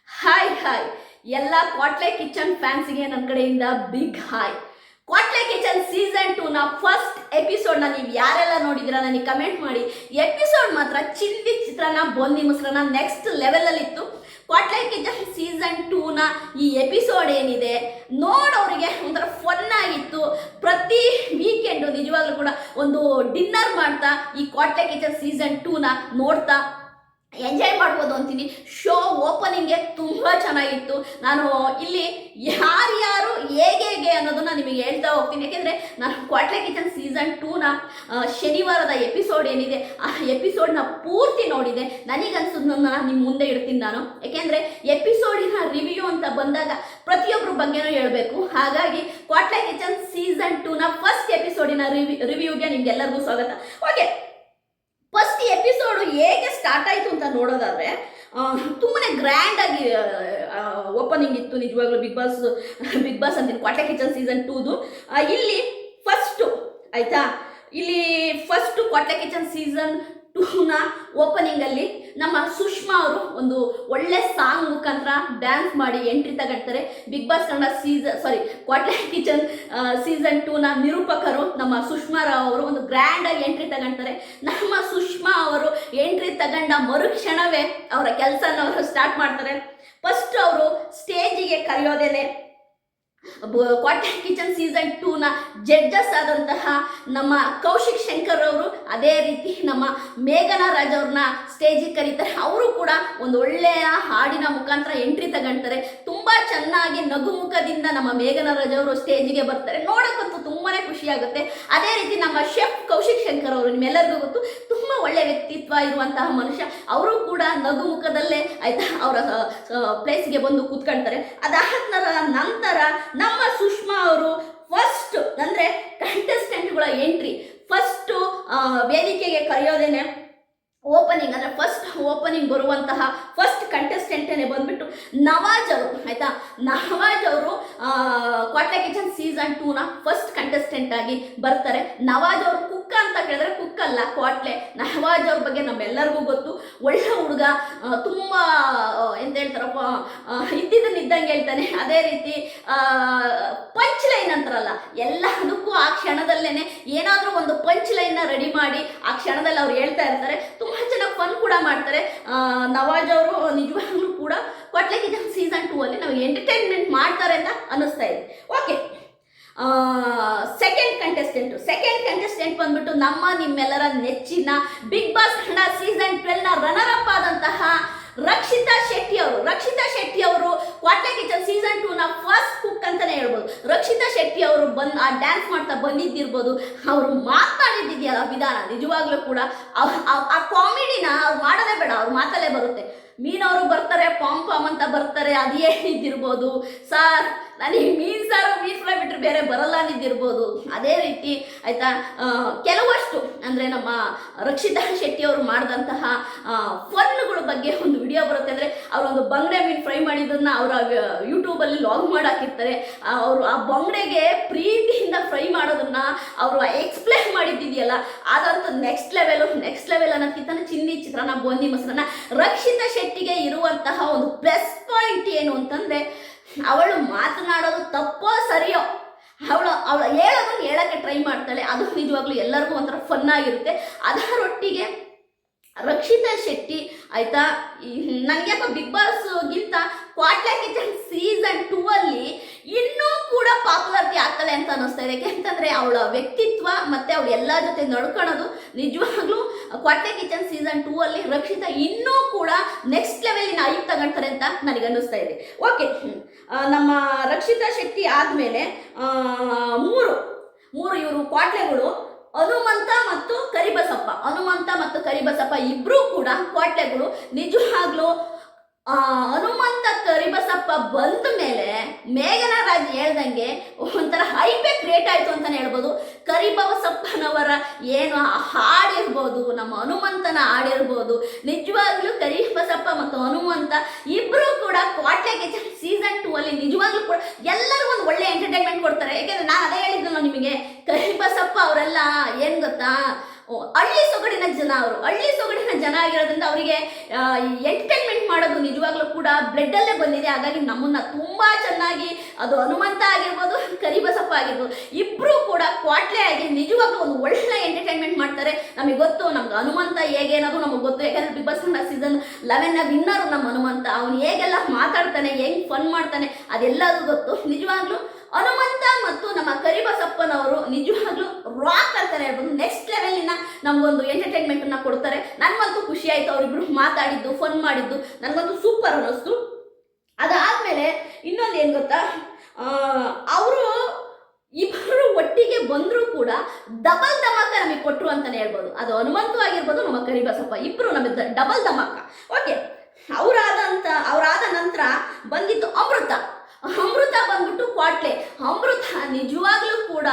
Hi ಎಲ್ಲ ಕ್ವಾಟ್ಲೆ kitchen ಫ್ಯಾನ್ಸಿಗೆ ನನ್ನ ಕಡೆಯಿಂದ ಬಿಗ್ ಹಾಯ್. ಕ್ವಾಟ್ಲೆ ಕಿಚನ್ ಸೀಸನ್ 2 ನ ಫಸ್ಟ್ ಎಪಿಸೋಡ್ನ ನೀವು ಯಾರೆಲ್ಲ ನೋಡಿದಿರ ನನಗೆ ಕಮೆಂಟ್ ಮಾಡಿ. ಎಪಿಸೋಡ್ ಮಾತ್ರ ಚಿಲ್ಲಿ ಚಿತ್ರಾನ್ನ ಬೂಂದಿ ಮೊಸರನ್ನ ನೆಕ್ಸ್ಟ್ ಲೆವೆಲಲ್ಲಿತ್ತು. ಕ್ವಾಟ್ಲೆ ಕಿಚನ್ ಸೀಸನ್ 2 ನ ಈ ಎಪಿಸೋಡ್ ಏನಿದೆ ನೋಡೋರಿಗೆ ಒಂಥರ ಫನ್ ಆಗಿತ್ತು. ಪ್ರತಿ ವೀಕೆಂಡು ನಿಜವಾಗ್ಲೂ ಕೂಡ ಒಂದು ಡಿನ್ನರ್ ಮಾಡ್ತಾ ಈ ಕ್ವಾಟ್ಲೆ ಕಿಚನ್ ಸೀಸನ್ 2 ನ ನೋಡ್ತಾ ಎಂಜಾಯ್ ಮಾಡ್ಬೋದು ಅಂತೀನಿ. ಶೋ ಓಪನಿಂಗ್ಗೆ ತುಂಬ ಚೆನ್ನಾಗಿತ್ತು. ನಾನು ಇಲ್ಲಿ ಯಾರ್ಯಾರು ಹೇಗೆ ಅನ್ನೋದನ್ನ ನಿಮಗೆ ಹೇಳ್ತಾ ಹೋಗ್ತೀನಿ. ಯಾಕೆಂದರೆ ನಾನು ಕ್ವಾಟ್ಲೆ ಕಿಚನ್ ಸೀಸನ್ 2 ನ ಶನಿವಾರದ ಎಪಿಸೋಡ್ ಏನಿದೆ ಆ ಎಪಿಸೋಡ್ನ ಪೂರ್ತಿ ನೋಡಿದೆ. ನನಗನ್ಸೋದನ್ನ ನಿಮ್ಮ ಮುಂದೆ ಇಡ್ತೀನಿ ನಾನು. ಯಾಕೆಂದರೆ ಎಪಿಸೋಡಿನ ರಿವ್ಯೂ ಅಂತ ಬಂದಾಗ ಪ್ರತಿಯೊಬ್ಬರ ಬಗ್ಗೆನೂ ಹೇಳಬೇಕು. ಹಾಗಾಗಿ ಕ್ವಾಟ್ಲೆ ಕಿಚನ್ ಸೀಸನ್ 2 ನ ಫಸ್ಟ್ ಎಪಿಸೋಡಿನ ರಿವ್ಯೂಗೆ ನಿಮ್ಗೆಲ್ಲರಿಗೂ ಸ್ವಾಗತ. ಓಕೆ, ಫಸ್ಟ್ ಎಪಿಸೋಡು ಹೇಗೆ ಸ್ಟಾರ್ಟ್ ಆಯಿತು ಅಂತ ನೋಡೋದಾದರೆ ತುಂಬಾ ಗ್ರ್ಯಾಂಡ್ ಆಗಿ ಓಪನಿಂಗ್ ಇತ್ತು. ನಿಜವಾಗ್ಲೂ ಬಿಗ್ ಬಾಸ್ ಅಂತೀನಿ ಕ್ವಾಟ್ಲೆ ಕಿಚನ್ ಸೀಸನ್ 2ದು. ಇಲ್ಲಿ ಫಸ್ಟು ಆಯಿತಾ, ಇಲ್ಲಿ ಫಸ್ಟು ಕ್ವಾಟ್ಲೆ ಕಿಚನ್ ಸೀಸನ್ 2 ನ ಓಪನಿಂಗಲ್ಲಿ ನಮ್ಮ ಸುಷ್ಮಾ ಅವರು ಒಂದು ಒಳ್ಳೆ ಸಾಂಗ್ ಮುಖಾಂತರ ಡ್ಯಾನ್ಸ್ ಮಾಡಿ ಎಂಟ್ರಿ ತಗೊಳ್ತಾರೆ. Bigg Boss Kannada Quatle kitchen season 2 ನ ನಿರೂಪಕರು ನಮ್ಮ ಸುಷ್ಮಾ ರಾವ್ ಅವರು ಒಂದು ಗ್ರ್ಯಾಂಡ್ ಆಗಿ ಎಂಟ್ರಿ ತಗೊಳ್ತಾರೆ. ನಮ್ಮ ಸುಷ್ಮಾ ಅವರು ಎಂಟ್ರಿ ತಗೊಂಡ ಮರುಕ್ಷಣವೇ ಅವರ ಕೆಲಸನ ಅವರು ಸ್ಟಾರ್ಟ್ ಮಾಡ್ತಾರೆ. ಫಸ್ಟ್ ಅವರು ಸ್ಟೇಜಿಗೆ ಕರೆಯೋದೇನೆ ಕ್ವಾಟ್ಲೆ ಕಿಚನ್ ಸೀಸನ್ 2 ನ ಜಡ್ಜಸ್ ಆದಂತಹ ನಮ್ಮ ಕೌಶಿಕ್ ಶಂಕರ್ ಅವರು, ಅದೇ ರೀತಿ ನಮ್ಮ ಮೇಘನಾ ರಾಜ್ ಅವ್ರನ್ನ ಸ್ಟೇಜಿಗೆ ಕರೀತಾರೆ. ಅವರು ಕೂಡ ಒಂದು ಒಳ್ಳೆಯ ಹಾಡಿನ ಮುಖಾಂತರ ಎಂಟ್ರಿ ತಗೊಳ್ತಾರೆ. ತುಂಬ ಚೆನ್ನಾಗಿ ನಗುಮುಖದಿಂದ ನಮ್ಮ ಮೇಘನಾ ರಾಜ್ ಅವರು ಸ್ಟೇಜಿಗೆ ಬರ್ತಾರೆ. ನೋಡೋಕ್ಕಂತೂ ತುಂಬಾ ಖುಷಿ ಆಗುತ್ತೆ. ಅದೇ ರೀತಿ ನಮ್ಮ ಶೆಫ್ ಕೌಶಿಕ್ ಶಂಕರ್ ಅವರು, ನಿಮ್ಮೆಲ್ಲರಿಗೂ ಗೊತ್ತು, ತುಂಬ ಒಳ್ಳೆಯ ವ್ಯಕ್ತಿತ್ವ ಇರುವಂತಹ ಮನುಷ್ಯ. ಅವರು ಕೂಡ ನಗುಮುಖದಲ್ಲೇ ಆಯ್ತಾ ಅವರ ಪ್ಲೇಸ್ಗೆ ಬಂದು ಕೂತ್ಕೊಳ್ತಾರೆ. ಅದಾದ ನಂತರ ನಮ್ಮ ಸುಷ್ಮಾ ಅವರು ಫಸ್ಟ್ ಅಂದರೆ ಕಂಟೆಸ್ಟೆಂಟ್ಗಳ ಎಂಟ್ರಿ ಫಸ್ಟು ವೇದಿಕೆಗೆ ಕರೆಯೋದೇನೆ ಓಪನಿಂಗ್, ಅಂದರೆ ಫಸ್ಟ್ ಓಪನಿಂಗ್ ಬರುವಂತಹ ಫಸ್ಟ್ ಕಂಟೆಸ್ಟೆಂಟೇ ಬಂದ್ಬಿಟ್ಟು ನವಾಜ್ ಅವರು ಆಯಿತಾ. ನವಾಜ್ ಅವರು ಕ್ವಾಟ್ಲೆ ಕಿಚನ್ ಸೀಸನ್ 2 ನ ಫಸ್ಟ್ ಕಂಟೆಸ್ಟೆಂಟ್ ಆಗಿ ಬರ್ತಾರೆ. ನವಾಜ್ ಅವರು ಕುಕ್ಕ ಅಂತ ಕೇಳಿದ್ರೆ ಕುಕ್ಕಲ್ಲ, ಕ್ವಾಟ್ಲೆ. ನವಾಜ್ ಅವ್ರ ಬಗ್ಗೆ ನಮ್ಮೆಲ್ಲರಿಗೂ ಗೊತ್ತು. ಒಳ್ಳೆ ಹುಡುಗ, ತುಂಬ ಎಂತ ಹೇಳ್ತಾರಪ್ಪ, ಇದ್ದಂಗೆ ಹೇಳ್ತಾನೆ. ಅದೇ ರೀತಿ ಪಂಚ್ ಲೈನ್ ಅಂತಾರಲ್ಲ, ಎಲ್ಲದಕ್ಕೂ ಆ ಕ್ಷಣದಲ್ಲೇ ಏನಾದರೂ ಒಂದು ಪಂಚ್ ಲೈನ್ನ ರೆಡಿ ಮಾಡಿ ಆ ಕ್ಷಣದಲ್ಲಿ ಅವ್ರು ಹೇಳ್ತಾ ಇರ್ತಾರೆ. ತುಂಬ ಚೆನ್ನಾಗಿ ಫನ್ ಕೂಡ ಮಾಡ್ತಾರೆ. ನವಾಜ್ ಅವರು ನಿಜವಾಗ್ಲೂ ಕೂಡ ಕ್ವಾಟ್ಲೆ ಕಿಚನ್ ಸೀಸನ್ 2 ಅಲ್ಲಿ ನಮಗೆ ಎಂಟರ್ಟೈನ್ಮೆಂಟ್ ಮಾಡ್ತಾರೆ ಅಂತ ಅನ್ನಿಸ್ತಾ ಇದೆ. ಓಕೆ, ಸೆಕೆಂಡ್ ಕಂಟೆಸ್ಟೆಂಟ್ ಬಂದ್ಬಿಟ್ಟು ನಿಮ್ಮೆಲ್ಲರ ನೆಚ್ಚಿನ ಬಿಗ್ ಬಾಸ್ ಕನ್ನಡ ಸೀಸನ್ 12 ನ ರನ್ನರ್ ಅಪ್ ಆದಂತಹ ರಕ್ಷಿತಾ ಶೆಟ್ಟಿ ಅವರು ಕ್ವಾಟ್ಲೆ ಕಿಚನ್ ಸೀಸನ್ 2 ನ ಫಸ್ಟ್ ಕುಕ್ ಅಂತಾನೆ ಹೇಳ್ಬೋದು. ರಕ್ಷಿತಾ ಶೆಟ್ಟಿ ಅವರು ಆ ಡ್ಯಾನ್ಸ್ ಮಾಡ್ತಾ ಬಂದಿದ್ದಿರ್ಬೋದು, ಅವರು ಮಾತನಾಡಿದ್ದಿದೆಯಲ್ಲ ವಿಧಾನ, ನಿಜವಾಗ್ಲೂ ಕೂಡ ಆ ಕಾಮಿಡಿನ ಅವ್ರು ಮಾಡೋದೇ ಬೇಡ, ಅವ್ರ ಮಾತಲ್ಲೇ ಬರುತ್ತೆ. ಮೀನವರು ಬರ್ತಾರೆ, ಪಾಮ್ ಅಂತ ಬರ್ತಾರೆ, ಅದೇ ಇದ್ದಿರ್ಬೋದು. ಸಾರ್ ನನಗೆ ಮೀನು ಫ್ರೈ ಬಿಟ್ಟರೆ ಬೇರೆ ಬರಲ್ಲ ಅಂದಿದ್ದಿರ್ಬೋದು. ಅದೇ ರೀತಿ ಆಯಿತಾ, ಕೆಲವಷ್ಟು ಅಂದರೆ ನಮ್ಮ ರಕ್ಷಿತಾ ಶೆಟ್ಟಿ ಅವರು ಮಾಡಿದಂತಹ ಫನ್ಗಳ ಬಗ್ಗೆ ಒಂದು ವಿಡಿಯೋ ಬರುತ್ತೆ. ಅಂದರೆ ಅವರೊಂದು ಬಂಗಡೆ ಮೀನು ಫ್ರೈ ಮಾಡಿದ್ದನ್ನು ಅವರ ಯೂಟ್ಯೂಬಲ್ಲಿ ಲಾಗ್ ಮಾಡಿ ಹಾಕಿರ್ತಾರೆ. ಅವರು ಆ ಬಂಗಡೆಗೆ ಪ್ರೀತಿಯಿಂದ ಫ್ರೈ ಮಾಡೋದನ್ನು ಅವರು ಎಕ್ಸ್ಪ್ಲೇನ್ ಮಾಡಿದ್ದಿದೆಯಲ್ಲ, ಅದಂತೂ ನೆಕ್ಸ್ಟ್ ಲೆವೆಲ್ ಅನ್ನೋದಕ್ಕಿಂತ ಚಿಲ್ಲಿ ಚಿತ್ರಾನ್ನ ಬೂಂದಿ ಮೊಸರನ್ನ. ರಕ್ಷಿತಾ ಶೆಟ್ಟಿಗೆ ಇರುವಂತಹ ಒಂದು ಪ್ಲಸ್ ಪಾಯಿಂಟ್ ಏನು ಅಂತಂದರೆ, ಅವಳು ಮಾತನಾಡೋದು ತಪ್ಪೋ ಸರಿಯೋ ಅವಳು ಹೇಳೋಕ್ಕೆ ಟ್ರೈ ಮಾಡ್ತಾಳೆ. ಅದು ನಿಜವಾಗ್ಲೂ ಎಲ್ಲರಿಗೂ ಒಂಥರ ಫನ್ ಆಗಿರುತ್ತೆ. ಅದರೊಟ್ಟಿಗೆ ರಕ್ಷಿತಾ ಶೆಟ್ಟಿ ಆಯಿತಾ, ನನಗೆ ಬಿಗ್ ಬಾಸ್ಗಿಂತ ಕ್ವಾಟ್ಲೆ ಕಿಚನ್ ಸೀಸನ್ 2 ಅಲ್ಲಿ ಇನ್ನೂ ಕೂಡ ಪಾಪ್ಯುಲಾರಿಟಿ ಆಗ್ತಾಳೆ ಅಂತ ಅನ್ನಿಸ್ತಾ ಇದೆ. ಯಾಕೆಂತಂದರೆ ಅವಳ ವ್ಯಕ್ತಿತ್ವ ಮತ್ತು ಅವಳು ಎಲ್ಲ ಜೊತೆ ನಡ್ಕೊಳ್ಳೋದು ನಿಜವಾಗ್ಲೂ ಕ್ವಾಟ್ಲೆ ಕಿಚನ್ ಸೀಸನ್ 2 ಅಲ್ಲಿ ರಕ್ಷಿತಾ ಇನ್ನೂ ಕೂಡ ನೆಕ್ಸ್ಟ್ ಲೆವೆಲಿನ ಐಕ್ ತಗೊಳ್ತಾರೆ ಅಂತ ನನಗೆ ಅನ್ನಿಸ್ತಾ ಇದೆ. ಓಕೆ, ನಮ್ಮ ರಕ್ಷಿತಾ ಶೆಟ್ಟಿ ಆದಮೇಲೆ ಮೂರು ಇವರು ಕ್ವಾಟ್ಲೆಗಳು ಹನುಮಂತ ಮತ್ತು ಕರಿಬಸಪ್ಪ ಇಬ್ಬರೂ ಕೂಡ ಕ್ವಾಟ್ಲೆಗಳು. ನಿಜವಾಗ್ಲೂ ಹನುಮಂತ ಕರಿಬಸಪ್ಪ ಬಂದ ಮೇಲೆ ಮೇಘನಾ ರಾಜ್ ಹೇಳ್ದಂಗೆ ಒಂಥರ ಹೈಪೇ ಕ್ರಿಯೇಟ್ ಆಯಿತು ಅಂತಲೇ ಹೇಳ್ಬೋದು. ಕರಿಬಸಪ್ಪನವರ ಏನು ಹಾಡಿರ್ಬೋದು, ನಮ್ಮ ಹನುಮಂತನ ಹಾಡಿರ್ಬೋದು, ನಿಜವಾಗ್ಲೂ ಕರಿಬಸಪ್ಪ ಮತ್ತು ಹನುಮಂತ ಇಬ್ಬರೂ ಕೂಡ ಕ್ವಾಟ್ಲೆ ಕಿಚನ್ ಸೀಸನ್ 2 ಅಲ್ಲಿ ನಿಜವಾಗ್ಲೂ ಕೂಡ ಎಲ್ಲರಿಗೂ ಒಂದು ಒಳ್ಳೆ ಎಂಟರ್ಟೈನ್ಮೆಂಟ್ ಕೊಡ್ತಾರೆ. ಯಾಕೆಂದರೆ ನಾನು ಅದೇ ಹೇಳಿದ್ನಲ್ಲ ನಿಮಗೆ, ಕರಿಬಸಪ್ಪ ಅವರೆಲ್ಲ ಏನು ಗೊತ್ತಾ, ಹಳ್ಳಿ ಸೊಗಡಿನ ಜನ ಆಗಿರೋದ್ರಿಂದ ಅವರಿಗೆ ಎಂಟರ್ಟೈನ್ಮೆಂಟ್ ಮಾಡೋದು ನಿಜವಾಗ್ಲೂ ಕೂಡ ಬ್ಲಡ್ಡಲ್ಲೇ ಬಂದಿದೆ. ಹಾಗಾಗಿ ನಮ್ಮನ್ನ ತುಂಬಾ ಚೆನ್ನಾಗಿ, ಅದು ಹನುಮಂತ ಆಗಿರ್ಬೋದು, ಕರಿಬಸಪ್ಪ ಆಗಿರ್ಬೋದು, ಇಬ್ರು ಕೂಡ ಕ್ವಾಟ್ಲೆ ಆಗಿ ನಿಜವಾಗ್ಲೂ ಒಂದು ಒಳ್ಳೆ ಎಂಟರ್ಟೈನ್ಮೆಂಟ್ ಮಾಡ್ತಾರೆ. ನಮಗೆ ಗೊತ್ತು ನಮ್ಗೆ ಹನುಮಂತ ಹೇಗೆ ಅನ್ನೋದು ನಮಗೆ ಗೊತ್ತು. ಯಾಕಂದ್ರೆ ಬಿಗ್ ಬಾಸ್ ಕನ್ನಡ ಸೀಸನ್ 11ನ ವಿನ್ನರು ನಮ್ಮ ಹನುಮಂತ. ಅವನು ಹೇಗೆಲ್ಲ ಮಾತಾಡ್ತಾನೆ, ಹೆಂಗ್ ಫನ್ ಮಾಡ್ತಾನೆ, ಅದೆಲ್ಲದೂ ಗೊತ್ತು. ನಿಜವಾಗ್ಲೂ ಹನುಮಂತ ಮತ್ತು ನಮ್ಮ ಕರಿಬಸಪ್ಪನವರು ನಿಜವಾಗ್ಲೂ ರಾಕ್ ಅಂತಾನೆ ಹೇಳ್ಬೋದು. ನೆಕ್ಸ್ಟ್ ಲೆವೆಲಿನ ನಮಗೊಂದು ಎಂಟರ್ಟೈನ್ಮೆಂಟನ್ನು ಕೊಡ್ತಾರೆ. ನನಗಂತೂ ಖುಷಿ ಆಯಿತು ಅವರಿಬ್ರು ಮಾತಾಡಿದ್ದು, ಫನ್ ಮಾಡಿದ್ದು ನನಗಂತೂ ಸೂಪರ್ ಅನ್ನಿಸ್ತು. ಅದಾದಮೇಲೆ ಇನ್ನೊಂದು ಏನು ಗೊತ್ತಾ, ಅವರು ಇಬ್ಬರು ಒಟ್ಟಿಗೆ ಬಂದರೂ ಕೂಡ ಡಬಲ್ ಧಮಾಕ ನಮಗೆ ಕೊಟ್ಟರು ಅಂತಲೇ ಹೇಳ್ಬೋದು. ಅದು ಹನುಮಂತು ಆಗಿರ್ಬೋದು, ನಮ್ಮ ಕರಿಬಸಪ್ಪ ಇಬ್ಬರು ನಮಗೆ ಡಬಲ್ ಧಮಾಕ. ಓಕೆ, ಅವರಾದ ನಂತರ ಬಂದಿತ್ತು ಅಮೃತ ಬಂದ್ಬಿಟ್ಟು ಕ್ವಾಟ್ಲೆ. ಅಮೃತ ನಿಜವಾಗ್ಲೂ ಕೂಡ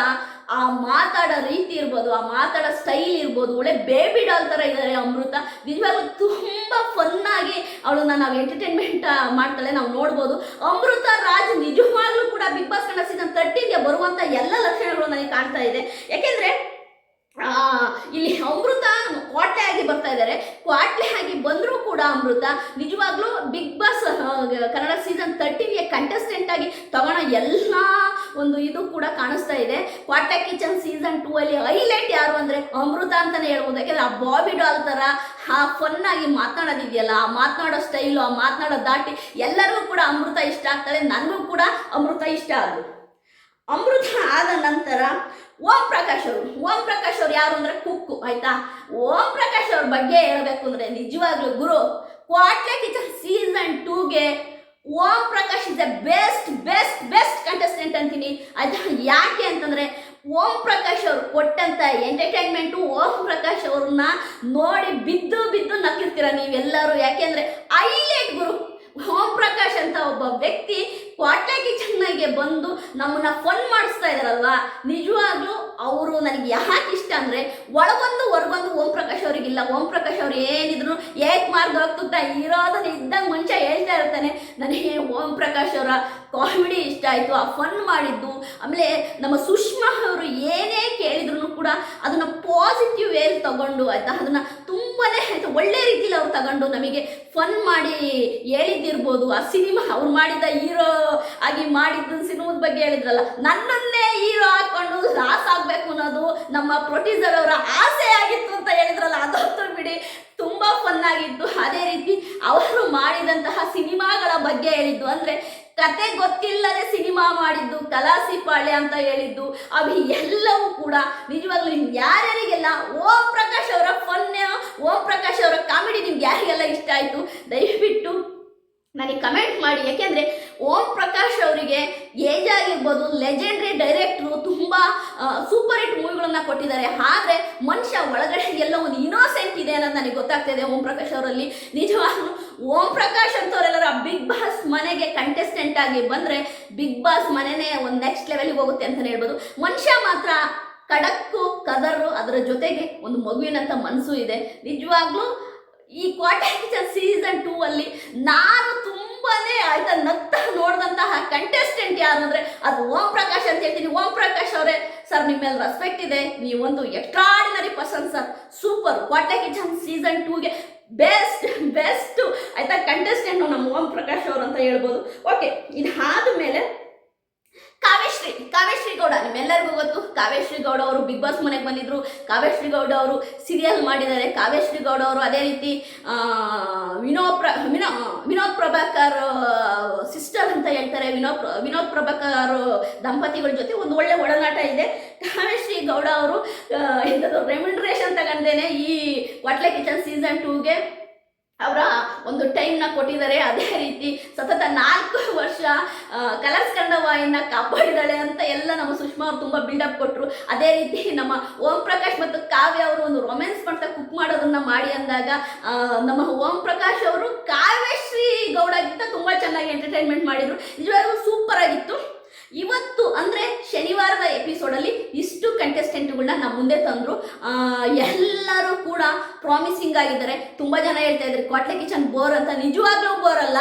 ಆ ಮಾತಾಡೋ ರೀತಿ ಇರ್ಬೋದು, ಆ ಮಾತಾಡೋ ಸ್ಟೈಲ್ ಇರ್ಬೋದು, ಒಳ್ಳೆ ಬೇಬಿ ಡಾಲ್ ಥರ ಇದ್ದಾರೆ ಅಮೃತ. ನಿಜವಾಗ್ಲೂ ತುಂಬ ಫನ್ನಾಗಿ ಅವಳನ್ನ ನಾವು ಎಂಟರ್ಟೈನ್ಮೆಂಟ್ ಮಾಡ್ತಾಳೆ, ನಾವು ನೋಡ್ಬೋದು. ಅಮೃತ ರಾಜ್ ನಿಜವಾಗ್ಲೂ ಕೂಡ ಬಿಗ್ ಬಾಸ್ ಕನ್ನಡ ಸೀಸನ್ 13ಗೆ ಬರುವಂಥ ಎಲ್ಲ ಲಕ್ಷಣಗಳು ನನಗೆ ಕಾಣ್ತಾ ಇದೆ. ಯಾಕೆಂದರೆ ಇಲ್ಲಿ ಅಮೃತ ಕ್ವಾಟ್ಲೆ ಆಗಿ ಬರ್ತಾ ಇದ್ದಾರೆ. ಕ್ವಾಟ್ಲೆ ಆಗಿ ಬಂದರೂ ಕೂಡ ಅಮೃತ ನಿಜವಾಗ್ಲೂ ಬಿಗ್ ಬಾಸ್ ಕನ್ನಡ ಸೀಸನ್ 13ಗೆ ಕಂಟೆಸ್ಟೆಂಟ್ ಆಗಿ ತಗೊಳ್ಳೋ ಎಲ್ಲ ಒಂದು ಇದು ಕೂಡ ಕಾಣಿಸ್ತಾ ಇದೆ. ಕ್ವಾಟ್ಲೆ ಕಿಚನ್ ಸೀಸನ್ 2 ಅಲ್ಲಿ ಹೈಲೈಟ್ ಯಾರು ಅಂದರೆ ಅಮೃತ ಅಂತಲೇ ಹೇಳ್ಬೋದು. ಯಾಕೆಂದರೆ ಆ ಬಾಬಿ ಡಾಲ್ ಥರ ಆ ಫನ್ನಾಗಿ ಮಾತನಾಡೋದಿದೆಯಲ್ಲ, ಆ ಮಾತನಾಡೋ ಸ್ಟೈಲು, ಆ ಮಾತನಾಡೋ ದಾಟಿ ಎಲ್ಲರಿಗೂ ಕೂಡ ಅಮೃತ ಇಷ್ಟ ಆಗ್ತಾಳೆ. ನನಗೂ ಕೂಡ ಅಮೃತ ಇಷ್ಟ ಆದರು. ಅಮೃತ ಆದ ನಂತರ ಓಂ ಪ್ರಕಾಶ್ ಅವರು ಯಾರು ಅಂದರೆ ಕುಕ್ಕು, ಆಯ್ತಾ. ಓಂ ಪ್ರಕಾಶ್ ಅವ್ರ ಬಗ್ಗೆ ಹೇಳಬೇಕು ಅಂದರೆ ನಿಜವಾಗ್ಲೂ ಗುರು, ಕ್ವಾಟ್ಲೆ ಕಿಚನ್ ಸೀಸನ್ 2ಗೆ Om Prakash is the best contestant ಅಂತೀನಿ. ಆಯ್ತಾ. ಯಾಕೆ ಅಂತಂದರೆ ಓಂ ಪ್ರಕಾಶ್ ಅವರು ಕೊಟ್ಟಂಥ ಎಂಟರ್ಟೈನ್ಮೆಂಟು, ಓಂ ಪ್ರಕಾಶ್ ಅವ್ರನ್ನ ನೋಡಿ ಬಿದ್ದು ನಕ್ಕಿರ್ತೀರ ನೀವೆಲ್ಲರೂ. ಯಾಕೆಂದರೆ ಹೈಲೈಟ್ ಗುರು, ಓಂ ಪ್ರಕಾಶ್ ಅಂತ ಒಬ್ಬ ವ್ಯಕ್ತಿ ಕ್ವಾಟ್ಲೆ ಕಿಚನ್ಗೆ ಬಂದು ನಮ್ಮನ್ನ ಫನ್ ಮಾಡಿಸ್ತಾ ಇದ್ದಾರಲ್ವಾ, ನಿಜವಾಗ್ಲೂ ಅವರು ನನಗೆ ಯಾಕೆ ಇಷ್ಟ ಅಂದರೆ ಒಳಗೊಂದು ಹೊರಗೊಂದು ಓಂ ಪ್ರಕಾಶ್ ಅವ್ರಿಗಿಲ್ಲ. ಓಂ ಪ್ರಕಾಶ್ ಅವ್ರು ಏನಿದ್ರು ಹೋಗ್ತಾ ಇರೋದನ್ನ ಇದ್ದಂಗೆ ಮುಂಚೆ ಹೇಳ್ತಾ ಇರ್ತಾನೆ. ನನಗೆ ಓಂ ಪ್ರಕಾಶ್ ಅವರ ಕಾಮಿಡಿ ಇಷ್ಟ ಆಯಿತು, ಆ ಫನ್ ಮಾಡಿದ್ದು. ಆಮೇಲೆ ನಮ್ಮ ಸುಷ್ಮಾ ಅವರು ಏನೇ ಕೇಳಿದ್ರು ಕೂಡ ಅದನ್ನು ಪಾಸಿಟಿವ್ ವೇಲಿ ತಗೊಂಡು, ಆಯಿತಾ, ಅದನ್ನು ತುಂಬಾ ಒಳ್ಳೆ ರೀತಿಯಲ್ಲಿ ಅವ್ರು ತಗೊಂಡು ನಮಗೆ ಫನ್ ಮಾಡಿ ಹೇಳಿದ್ದಿರ್ಬೋದು. ಆ ಸಿನಿಮಾ ಅವ್ರು ಮಾಡಿದ ಹೀರೋ ಆಗಿ ಮಾಡಿದ್ದು ಸಿನಿಮಾದ ಬಗ್ಗೆ ಹೇಳಿದ್ರಲ್ಲ, ನನ್ನನ್ನೇ ಹೀರೋ ಹಾಕೊಂಡು ಲಾಸ್ ಆಗಬೇಕು ಅನ್ನೋದು ನಮ್ಮ ಪ್ರೊಡ್ಯೂಸರ್ ಅವರ ಆಸೆ ಆಗಿತ್ತು ಅಂತ ಹೇಳಿದ್ರಲ್ಲ, ಅದಂತೂ ಬಿಡಿ ತುಂಬ ಫನ್ ಆಗಿತ್ತು. ಅದೇ ರೀತಿ ಅವರು ಮಾಡಿದಂತಹ ಸಿನಿಮಾಗಳ ಬಗ್ಗೆ ಹೇಳಿದ್ದು, ಅಂದರೆ ಕತೆ ಗೊತ್ತಿಲ್ಲದೆ ಸಿನಿಮಾ ಮಾಡಿದ್ದು, ಕಲಾಸಿಪಾಳ್ಯ ಅಂತ ಹೇಳಿದ್ದು, ಅವು ಎಲ್ಲವೂ ಕೂಡ ನಿಜವಾಗ್ಲೂ ಯಾರ್ಯಾರಿಗೆಲ್ಲ ಓಂ ಪ್ರಕಾಶ್ ಅವರ ಫನ್, ಓಂ ಪ್ರಕಾಶ್ ಅವರ ಕಾಮಿಡಿ ನಿಮ್ಗೆ ಯಾರಿಗೆಲ್ಲ ಇಷ್ಟ ಆಯಿತು ದಯವಿಟ್ಟು ನನಗೆ ಕಮೆಂಟ್ ಮಾಡಿ. ಯಾಕೆಂದರೆ ಓಂ ಪ್ರಕಾಶ್ ಅವರಿಗೆ ಏಜ್ ಆಗಿರ್ಬೋದು, ಲೆಜೆಂಡ್ರಿ ಡೈರೆಕ್ಟ್ರು, ತುಂಬ ಸೂಪರ್ ಹಿಟ್ ಮೂವಿಗಳನ್ನು ಕೊಟ್ಟಿದ್ದಾರೆ. ಆದರೆ ಮನುಷ್ಯ ಒಳಗಡೆ ಎಲ್ಲ ಒಂದು ಇನೋಸೆಂಟ್ ಇದೆ ಅನ್ನೋದು ನನಗೆ ಗೊತ್ತಾಗ್ತಾ ಇದೆ ಓಂ ಪ್ರಕಾಶ್ ಅವರಲ್ಲಿ. ನಿಜವಾಗ್ಲೂ ಓಂ ಪ್ರಕಾಶ್ ಅಂತವರೆಲ್ಲರೂ ಬಿಗ್ ಬಾಸ್ ಮನೆಗೆ ಕಂಟೆಸ್ಟೆಂಟ್ ಆಗಿ ಬಂದರೆ ಬಿಗ್ ಬಾಸ್ ಮನೆಯೇ ಒಂದು ನೆಕ್ಸ್ಟ್ ಲೆವೆಲ್ಗೆ ಹೋಗುತ್ತೆ ಅಂತಲೇ ಹೇಳ್ಬೋದು. ಮನುಷ್ಯ ಮಾತ್ರ ಕಡಕ್ಕು ಕದರು, ಅದರ ಜೊತೆಗೆ ಒಂದು ಮಗುವಿನಂಥ ಮನಸ್ಸು ಇದೆ. ನಿಜವಾಗ್ಲೂ ಈ ಕ್ವಾಟ್ಲೆ ಕಿಚನ್ ಸೀಸನ್ 2 ಅಲ್ಲಿ ನಾನು ತುಂಬಾನೇ ಆಯ್ತಾ ನಗ್ತಾ ನೋಡಿದಂತಹ ಕಂಟೆಸ್ಟೆಂಟ್ ಯಾರು ಅಂದರೆ ಅದು ಓಂ ಪ್ರಕಾಶ್ ಅಂತ ಹೇಳ್ತೀನಿ. ಓಂ ಪ್ರಕಾಶ್ ಅವರೇ, ಸರ್ ನಿಮ್ಮ ಮೇಲೆ ರೆಸ್ಪೆಕ್ಟ್ ಇದೆ, ನೀವೊಂದು extraordinary person sir, super. Quatle kitchen season 2ಗೆ ಬೆಸ್ಟ್ ಆಯ್ತಾ ಕಂಟೆಸ್ಟೆಂಟ್ ನಮ್ಮ ಓಂ ಪ್ರಕಾಶ್ ಅವರು ಅಂತ ಹೇಳ್ಬೋದು. ಓಕೆ, ಇದಾದ ಮೇಲೆ ಕಾವ್ಯಶ್ರೀ ಗೌಡ, ನಿಮ್ಮೆಲ್ಲರಿಗೂ ಗೊತ್ತು. ಕಾವ್ಯಶ್ರೀ ಗೌಡ ಅವರು ಬಿಗ್ ಬಾಸ್ ಮನೆಗೆ ಬಂದಿದ್ರು. ಕಾವ್ಯಶ್ರೀ ಗೌಡ ಅವರು ಸೀರಿಯಲ್ ಮಾಡಿದ್ದಾರೆ. ಕಾವ್ಯಶ್ರೀ ಗೌಡ ಅವರು ಅದೇ ರೀತಿ ವಿನೋದ್ ಪ್ರಭಾಕರ್ ಸಿಸ್ಟರ್ ಅಂತ ಹೇಳ್ತಾರೆ. ವಿನೋದ್ ಪ್ರಭಾಕರ್ ದಂಪತಿಗಳ ಜೊತೆ ಒಂದು ಒಳ್ಳೆ ಒಡನಾಟ ಇದೆ. ಕಾವ್ಯಶ್ರೀ ಗೌಡ ಅವರು ರೆಮ್ಯುನರೇಷನ್ ತಗೊಂಡೇನೆ ಈ ಕ್ವಾಟ್ಲೆ ಕಿಚನ್ ಸೀಸನ್ 2ಗೆ ಅವರ ಒಂದು ಟೈಮ್ನ ಕೊಟ್ಟಿದ್ದಾರೆ. ಅದೇ ರೀತಿ ಸತತ 4 ವರ್ಷ ಕಲರ್ಸ್ ಕನ್ನಡ ವಾಹಿನಿನ ಕಾಪಾಡಿದಾಳೆ ಅಂತ ಎಲ್ಲ ನಮ್ಮ ಸುಷ್ಮಾ ಅವರು ತುಂಬ ಬಿಲ್ಡಪ್ ಕೊಟ್ಟರು. ಅದೇ ರೀತಿ ನಮ್ಮ ಓಂ ಪ್ರಕಾಶ್ ಮತ್ತು ಕಾವ್ಯ ಅವರು ಒಂದು ರೊಮ್ಯಾನ್ಸ್ ಮಾಡ್ತಾ ಕುಕ್ ಮಾಡೋದನ್ನ ಮಾಡಿ ಅಂದಾಗ ನಮ್ಮ ಓಂ ಪ್ರಕಾಶ್ ಅವರು ಕಾವ್ಯಶ್ರೀ ಗೌಡಗಿಂತ ತುಂಬ ಚೆನ್ನಾಗಿ ಎಂಟರ್ಟೈನ್ಮೆಂಟ್ ಮಾಡಿದರು. ನಿಜವಾಗ್ಲೂ ಸೂಪರ್ ಆಗಿತ್ತು. ಇವತ್ತು ಅಂದರೆ ಶನಿವಾರದ ಎಪಿಸೋಡಲ್ಲಿ ಇಷ್ಟು ಕಂಟೆಸ್ಟೆಂಟ್ಗಳನ್ನ ನಮ್ಮ ಮುಂದೆ ತಂದರು. ಎಲ್ಲರೂ ಕೂಡ ಪ್ರಾಮಿಸಿಂಗ್ ಆಗಿದ್ದಾರೆ. ತುಂಬ ಜನ ಹೇಳ್ತಾ ಇದ್ದಾರೆ ಕ್ವಾಟ್ಲೆ ಕಿಚನ್ ಬೋರ್ ಅಂತ. ನಿಜವಾಗ್ಲೂ ಬೋರ್ ಅಲ್ಲ,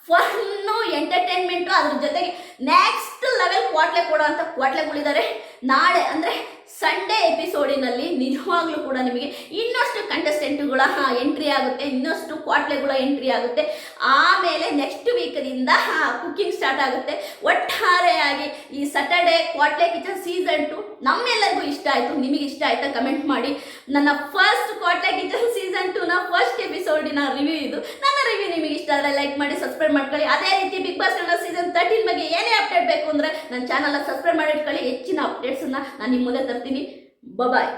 ಫನ್ನು, ಎಂಟರ್ಟೈನ್ಮೆಂಟು, ಅದ್ರ ಜೊತೆಗೆ ನೆಕ್ಸ್ಟ್ ಲೆವೆಲ್ ಕ್ವಾಟ್ಲೆ ಕೊಡೋ ಅಂತ ಕ್ವಾಟ್ಲೆಗಳಿದ್ದಾರೆ. ನಾಳೆ ಅಂದರೆ ಸಂಡೇ ಎಪಿಸೋಡಿನಲ್ಲಿ ನಿಜವಾಗ್ಲೂ ಕೂಡ ನಿಮಗೆ ಇನ್ನಷ್ಟು ಕಂಟೆಸ್ಟೆಂಟ್ಗಳ ಎಂಟ್ರಿ ಆಗುತ್ತೆ, ಇನ್ನಷ್ಟು ಕ್ವಾಟ್ಲೆಗಳ ಎಂಟ್ರಿ ಆಗುತ್ತೆ. ಆಮೇಲೆ ನೆಕ್ಸ್ಟ್ ವೀಕದಿಂದ ಕುಕ್ಕಿಂಗ್ ಸ್ಟಾರ್ಟ್ ಆಗುತ್ತೆ. ಒಟ್ಟಾರೆಯಾಗಿ ಈ ಸ್ಯಾಟರ್ಡೆ ಕ್ವಾಟ್ಲೆ ಕಿಚನ್ ಸೀಸನ್ 2 ನಮ್ಮೆಲ್ಲರಿಗೂ ಇಷ್ಟ ಆಯಿತು. ನಿಮಗೆ ಇಷ್ಟ ಆಯ್ತಾ ಕಮೆಂಟ್ ಮಾಡಿ. ನನ್ನ ಫಸ್ಟ್ ಕ್ವಾಟ್ಲೆ ಕಿಚನ್ ಸೀಸನ್ 2ನ ಫಸ್ಟ್ ಎಪಿಸೋಡಿನ ರಿವ್ಯೂ ಇದು. ನನ್ನ ರಿವ್ಯೂ ನಿಮಗೆ ಇಷ್ಟ ಆದರೆ ಲೈಕ್ ಮಾಡಿ, ಸಬ್ಸ್ಕ್ರೈಬ್ ಮಾಡ್ಕೊಳ್ಳಿ. ಅದೇ ರೀತಿ ಬಿಗ್ ಬಾಸ್ ಕನ್ನಡ ಸೀಸನ್ 13 ಬಗ್ಗೆ ಏನೇ ಅಪ್ಡೇಟ್ ಬೇಕು ಅಂದರೆ ನನ್ನ ಚಾನಲ್ ಸಬ್ಸ್ಕ್ರೈಬ್ ಮಾಡಿ ಇಟ್ಕೊಳ್ಳಿ. ಹೆಚ್ಚಿನ ಅಪ್ಡೇಟ್ಸನ್ನು ನಾನು ನಿಮ್ಮ ಮುಂದೆ ತರ್ತೀನಿ. ಬಾಯ್.